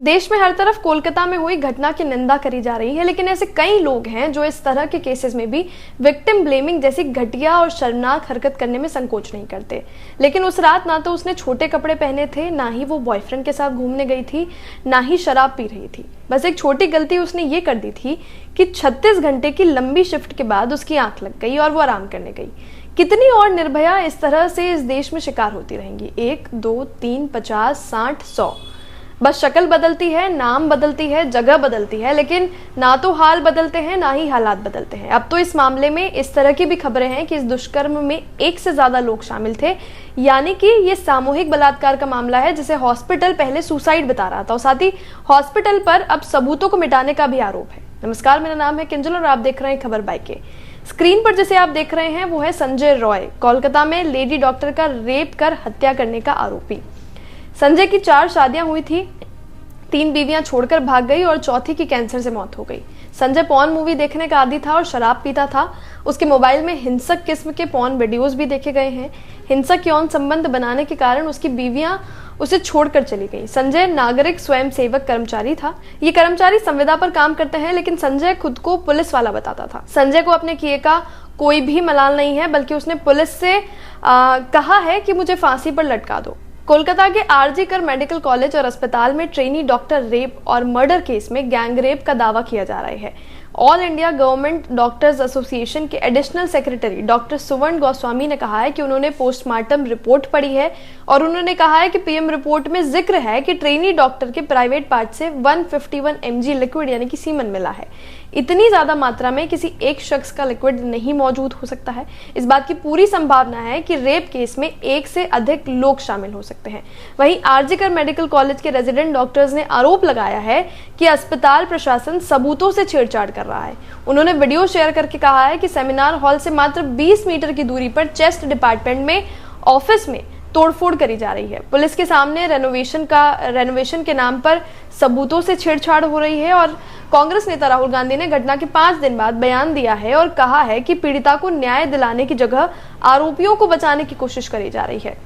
देश में हर तरफ कोलकाता में हुई घटना की निंदा करी जा रही है, लेकिन ऐसे कई लोग हैं जो इस तरह के केसेस में भी विक्टिम ब्लेमिंग जैसी घटिया और शर्मनाक हरकत करने में संकोच नहीं करते। लेकिन उस रात ना तो उसने छोटे कपड़े पहने थे, ना ही वो बॉयफ्रेंड के साथ घूमने गई थी, ना ही शराब पी रही थी। बस एक छोटी गलती उसने ये कर दी थी कि 36 घंटे की लंबी शिफ्ट के बाद उसकी आंख लग गई और वो आराम करने गई। कितनी और निर्भया इस तरह से इस देश में शिकार होती रहेंगी? 1, 2, 3, 50, 60, 100। बस शक्ल बदलती है, नाम बदलती है, जगह बदलती है, लेकिन ना तो हाल बदलते हैं ना ही हालात बदलते हैं। अब तो इस मामले में इस तरह की भी खबरें हैं कि इस दुष्कर्म में एक से ज्यादा लोग शामिल थे, यानी कि ये सामूहिक बलात्कार का मामला है, जिसे हॉस्पिटल पहले सुसाइड बता रहा था और साथ ही हॉस्पिटल पर अब सबूतों को मिटाने का भी आरोप है। नमस्कार, मेरा नाम है किंजल और आप देख रहे हैं खबर बाइके। स्क्रीन पर जिसे आप देख रहे हैं वो है संजय रॉय, कोलकाता में लेडी डॉक्टर का रेप कर हत्या करने का आरोपी। संजय की 4 शादियां हुई थी, 3 बीवियां छोड़कर भाग गई और चौथी की कैंसर से मौत हो गई। संजय पॉर्न मूवी देखने का आदी था और शराब पीता था। उसके मोबाइल में हिंसक किस्म के पॉर्न वीडियोस भी देखे गए हैं। हिंसक यौन संबंध बनाने के कारण उसकी बीवियां उसे छोड़कर चली गई। संजय नागरिक स्वयंसेवक कर्मचारी था। ये कर्मचारी संविदा पर काम करते हैं, लेकिन संजय खुद को पुलिस वाला बताता था। संजय को अपने किए का कोई भी मलाल नहीं है, बल्कि उसने पुलिस से कहा है कि मुझे फांसी पर लटका दो। कोलकाता के आरजी कर मेडिकल कॉलेज और अस्पताल में ट्रेनी डॉक्टर रेप और मर्डर केस में गैंग रेप का दावा किया जा रहा है। All India government doctors association के एडिशनल सेक्रेटरी डॉक्टर सुवर्ण गोस्वामी ने कहा है कि उन्होंने पोस्टमार्टम रिपोर्ट पढ़ी है और उन्होंने कहा है कि पीएम रिपोर्ट में जिक्र है कि ट्रेनी डॉक्टर के प्राइवेट पार्ट से 151 mg लिक्विड यानी कि सीमन मिला है। इतनी ज्यादा मात्रा में किसी एक शख्स का लिक्विड नहीं मौजूद हो सकता है। इस बात की पूरी संभावना है कि रेप केस में 1 से अधिक लोग शामिल हो सकते हैं। वहीं आरजी कर मेडिकल कॉलेज के रेजिडेंट डॉक्टर्स ने आरोप लगाया है कि अस्पताल प्रशासन सबूतों से छेड़छाड़ कर रहा है। उन्होंने वीडियो शेयर करके कहा है कि सेमिनार हॉल से मात्र 20 मीटर की दूरी पर चेस्ट डिपार्टमेंट में ऑफिस में तोड़फोड़ करी जा रही है। पुलिस के सामने रेनोवेशन के नाम पर सबूतों से छेड़छाड़ हो रही है और कांग्रेस नेता राहुल गांधी ने घटना के 5 दिन बाद बयान दिया है और कहा है कि पीड़िता को न्याय दिलाने की जगह आरोपियों को बचाने की कोशिश करी जा रही है।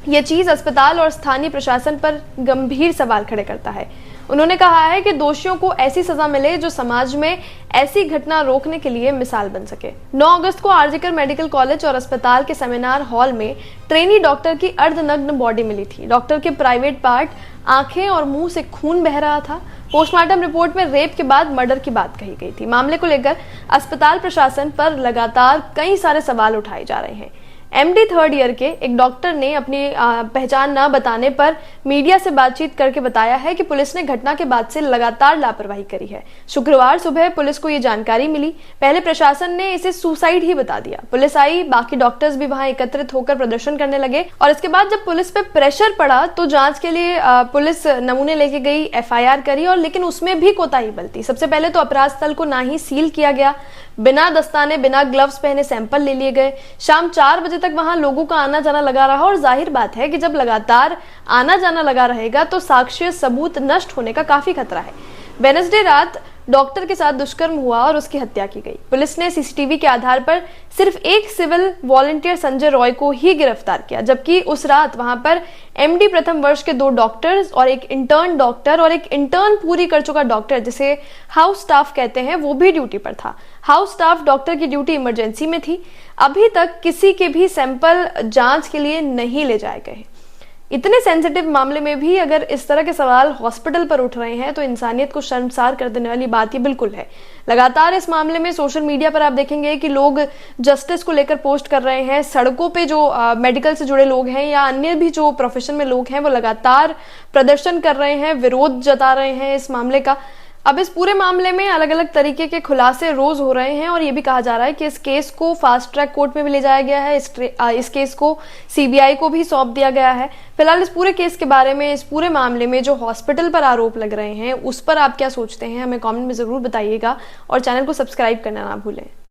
यह चीज अस्पताल और स्थानीय प्रशासन पर गंभीर सवाल खड़े करता है। उन्होंने कहा है कि दोषियों को ऐसी सजा मिले जो समाज में ऐसी घटना रोकने के लिए मिसाल बन सके। 9 अगस्त को आरजी कर मेडिकल कॉलेज और अस्पताल के सेमिनार हॉल में ट्रेनी डॉक्टर की अर्धनग्न बॉडी मिली थी। डॉक्टर के प्राइवेट पार्ट, आंखें और मुंह से खून बह रहा था। पोस्टमार्टम रिपोर्ट में रेप के बाद मर्डर की बात कही गई थी। मामले को लेकर अस्पताल प्रशासन पर लगातार कई सारे सवाल उठाए जा रहे हैं। MD 3rd ईयर के एक डॉक्टर ने अपनी पहचान न बताने पर मीडिया से बातचीत करके बताया है कि पुलिस ने घटना के बाद से लगातार लापरवाही करी है। शुक्रवार सुबह पुलिस को ये जानकारी मिली। पहले प्रशासन ने इसे सुसाइड ही बता दिया। पुलिस आई, बाकी डॉक्टर्स भी वहां एकत्रित होकर प्रदर्शन करने लगे और इसके बाद जब पुलिस पे प्रेशर पड़ा तो जांच के लिए पुलिस नमूने लेके गई, FIR करी और लेकिन उसमें भी कोताही बरती। सबसे पहले तो अपराध स्थल को ना ही सील किया गया, बिना दस्ताने, बिना ग्लव्स पहने सैंपल ले लिए गए। शाम 4 बजे तक वहां लोगों का आना जाना लगा रहा और जाहिर बात है कि जब लगातार आना जाना लगा रहेगा तो साक्ष्य सबूत नष्ट होने का काफी खतरा है। वेडनेसडे रात डॉक्टर के साथ दुष्कर्म हुआ और उसकी हत्या की गई। पुलिस ने CCTV के आधार पर सिर्फ एक सिविल वॉलंटियर संजय रॉय को ही गिरफ्तार किया, जबकि उस रात वहां पर MD प्रथम वर्ष के 2 डॉक्टर्स और एक इंटर्न डॉक्टर और एक इंटर्न पूरी कर चुका डॉक्टर, जिसे हाउस स्टाफ कहते हैं, वो भी ड्यूटी पर था। हाउस स्टाफ डॉक्टर की ड्यूटी इमरजेंसी में थी। अभी तक किसी के भी सैंपल जांच के लिए नहीं ले जाए गए। इतने सेंसिटिव मामले में भी अगर इस तरह के सवाल हॉस्पिटल पर उठ रहे हैं तो इंसानियत को शर्मसार कर देने वाली बात ये बिल्कुल है। लगातार इस मामले में सोशल मीडिया पर आप देखेंगे कि लोग जस्टिस को लेकर पोस्ट कर रहे हैं। सड़कों पे जो मेडिकल से जुड़े लोग हैं या अन्य भी जो प्रोफेशन में लोग हैं वो लगातार प्रदर्शन कर रहे हैं, विरोध जता रहे हैं इस मामले का। अब इस पूरे मामले में अलग अलग तरीके के खुलासे रोज हो रहे हैं और ये भी कहा जा रहा है कि इस केस को फास्ट ट्रैक कोर्ट में भी ले जाया गया है। इस केस को CBI को भी सौंप दिया गया है। फिलहाल इस पूरे केस के बारे में, इस पूरे मामले में जो हॉस्पिटल पर आरोप लग रहे हैं उस पर आप क्या सोचते हैं, हमें कमेंट में जरूर बताइएगा और चैनल को सब्सक्राइब करना ना भूलें।